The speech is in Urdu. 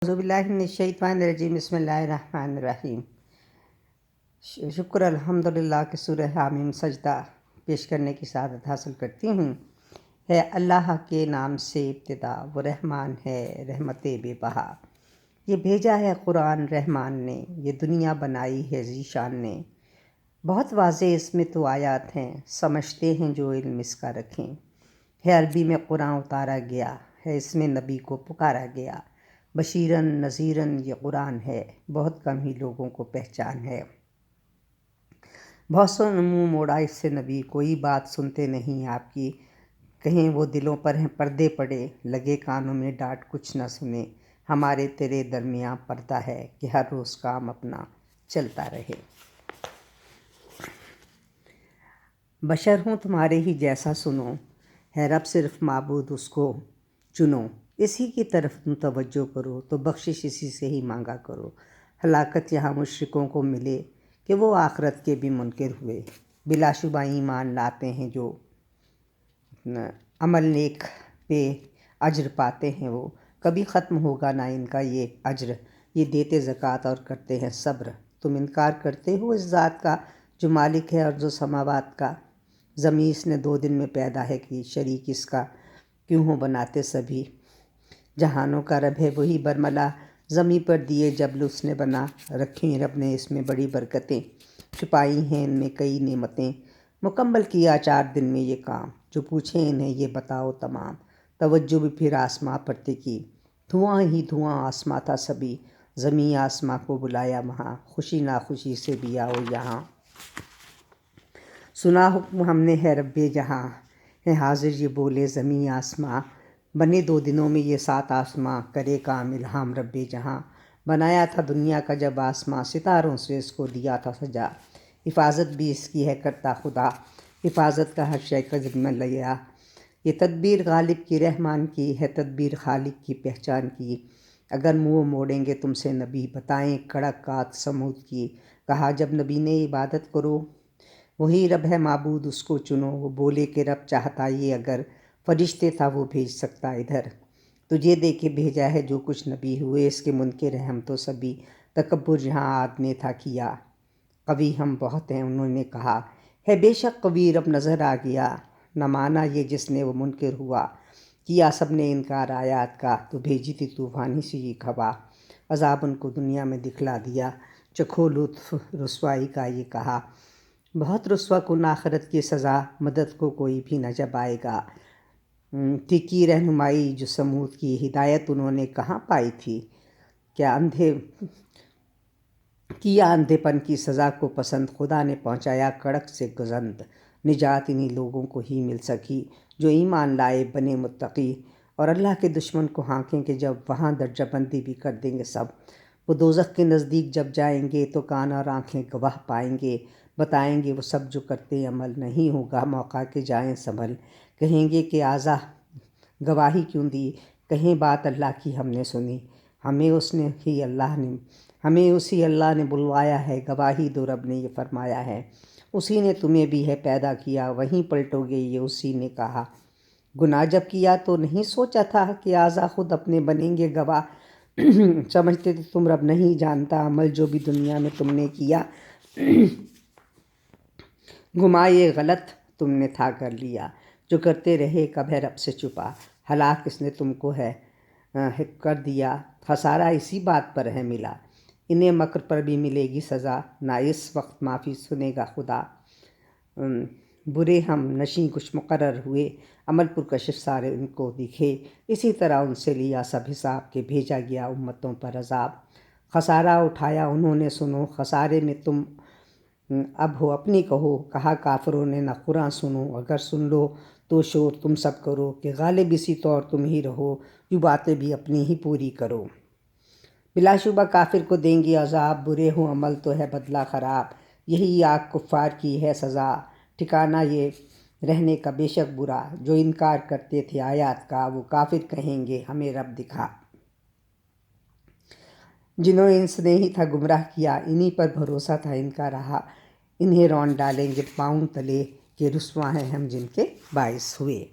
اعوذ باللہ من الشیطان الرجیم، بسم اللہ الرحمن الرحیم۔ شکر الحمدللہ کہ سورہ حامیم سجدہ پیش کرنے کی سعادت حاصل کرتی ہوں۔ ہے اللہ کے نام سے ابتدا، وہ رحمان ہے رحمت بے بہا۔ یہ بھیجا ہے قرآن رحمان نے، یہ دنیا بنائی ہے ذیشان نے۔ بہت واضح اس میں تو آیات ہیں، سمجھتے ہیں جو علم اس کا رکھیں۔ ہے عربی میں قرآن اتارا گیا، ہے اس میں نبی کو پکارا گیا۔ بشیرن نذیرن یہ قرآن ہے، بہت کم ہی لوگوں کو پہچان ہے۔ بہت سو منہ موڑا اس سے نبی، کوئی بات سنتے نہیں آپ کی۔ کہیں وہ دلوں پر ہیں پردے پڑے، لگے کانوں میں ڈانٹ کچھ نہ سنے۔ ہمارے تیرے درمیاں پردہ ہے کہ ہر روز کام اپنا چلتا رہے۔ بشر ہوں تمہارے ہی جیسا سنو، ہے رب صرف معبود اس کو چنو۔ اسی کی طرف تم توجہ کرو تو بخشش اسی سے ہی مانگا کرو۔ ہلاکت یہاں مشرکوں کو ملے کہ وہ آخرت کے بھی منکر ہوئے۔ بلا شبہ ایمان لاتے ہیں جو عمل نیک پہ اجر پاتے ہیں، وہ کبھی ختم ہوگا نہ ان کا یہ اجر۔ یہ دیتے زکوٰۃ اور کرتے ہیں صبر۔ تم انکار کرتے ہو اس ذات کا جو مالک ہے ارض و سماوات کا۔ زمیں اس نے 2 دن میں پیدا ہے کی، شریک اس کا کیوں ہو بناتے سبھی۔ جہانوں کا رب ہے وہی برملا، زمیں پر دیے جبل اس نے بنا رکھیں رب نے اس میں بڑی برکتیں۔ چھپائی ہیں ان میں کئی نعمتیں، مکمل کیا 4 دن میں یہ کام۔ جو پوچھیں انہیں یہ بتاؤ تمام، توجہ بھی پھر آسماں پر کی۔ دھواں ہی دھواں آسماں تھا سبھی، زمیں آسماں کو بلایا وہاں۔ خوشی ناخوشی سے بھی آؤ یہاں۔ سنا حکم ہم نے ہے رب جہاں، ہے حاضر یہ بولے زمیں آسماں۔ بنے 2 دنوں میں یہ 7 آسماں، کرے کام الہام رب جہاں۔ بنایا تھا دنیا کا جب آسماں، ستاروں سے اس کو دیا تھا سجا۔ حفاظت بھی اس کی ہے کرتا خدا، حفاظت کا ہر شے کا ذمہ لیا۔ یہ تدبیر غالب کی رحمان کی، ہے تدبیر خالق کی پہچان کی۔ اگر منہ موڑیں گے تم سے نبی، بتائیں کڑک کات سمود کی۔ کہا جب نبی نے عبادت کرو، وہی رب ہے معبود اس کو چنو۔ وہ بولے کہ رب چاہتا یہ اگر، فرشتے تھا وہ بھیج سکتا ادھر۔ تجھے دے کے بھیجا ہے جو کچھ نبی ہوئے اس کے منکر ہیں ہم تو سبھی۔ تکبر جہاں عاد نے تھا کیا، قوی ہم بہت ہیں انہوں نے کہا۔ ہے بے شک قوی رب نظر آ گیا، نہ مانا یہ جس نے وہ منکر ہوا۔ کیا سب نے انکار آیات کا، تو بھیجی تھی طوفانی سی یہ ہوا۔ عذاب ان کو دنیا میں دکھلا دیا، چکھو لطف رسوائی کا یہ کہا۔ بہت رسوا کن آخرت کی سزا، مدد کو کوئی بھی نہ جب آئے گا۔ تھی کی رہنمائی جو سمود کی، ہدایت انہوں نے کہاں پائی تھی۔ کیا اندھے پن کی سزا کو پسند، خدا نے پہنچایا کڑک سے گزند۔ نجات انہی لوگوں کو ہی مل سکی جو ایمان لائے بنے متقی۔ اور اللہ کے دشمن کو ہانکیں کہ جب وہاں درجہ بندی بھی کر دیں گے سب۔ وہ دوزخ کے نزدیک جب جائیں گے تو کان اور آنکھیں گواہ پائیں گے۔ بتائیں گے وہ سب جو کرتے عمل، نہیں ہوگا موقع کہ جائیں سنبھل۔ کہیں گے کہ آزا گواہی کیوں دی، کہیں بات اللہ کی ہم نے سنی۔ ہمیں اسی اللہ نے بلوایا ہے، گواہی دو رب نے یہ فرمایا ہے۔ اسی نے تمہیں بھی ہے پیدا کیا، وہیں پلٹو گے یہ اسی نے کہا۔ گناہ جب کیا تو نہیں سوچا تھا کہ آزا خود اپنے بنیں گے گواہ۔ سمجھتے تھے تم رب نہیں جانتا عمل جو بھی دنیا میں تم نے کیا۔ گما یہ غلط تم نے تھا کر لیا، جو کرتے رہے کب ہے رب سے چھپا۔ ہلاک اس نے تم کو ہے کر دیا، خسارہ اسی بات پر ہے ملا۔ انہیں مکر پر بھی ملے گی سزا، نہ اس وقت معافی سنے گا خدا۔ برے ہم نشیں کچھ مقرر ہوئے، عمل پرکشش سارے ان کو دکھے۔ اسی طرح ان سے لیا سب حساب کہ بھیجا گیا امتوں پر عذاب۔ خسارہ اٹھایا انہوں نے سنو، خسارے میں تم اب ہو اپنی کہو۔ کہا کافروں نے نہ قرآن سنو، اگر سن لو تو شور تم سب کرو کہ غالب اسی طور تم ہی رہو، جو باتیں بھی اپنی ہی پوری کرو۔ بلا شبہ کافر کو دیں گے عذاب، برے ہوں عمل تو ہے بدلہ خراب۔ یہی آگ کفار کی ہے سزا، ٹھکانہ یہ رہنے کا بے شک برا۔ جو انکار کرتے تھے آیات کا، وہ کافر کہیں گے ہمیں رب دکھا۔ جنہوں انس نے ہی تھا گمراہ کیا، انہی پر بھروسہ تھا ان کا رہا۔ انہیں رون ڈالیں گے پاؤں تلے کہ رسوا ہیں ہم جن کے باعث ہوئے۔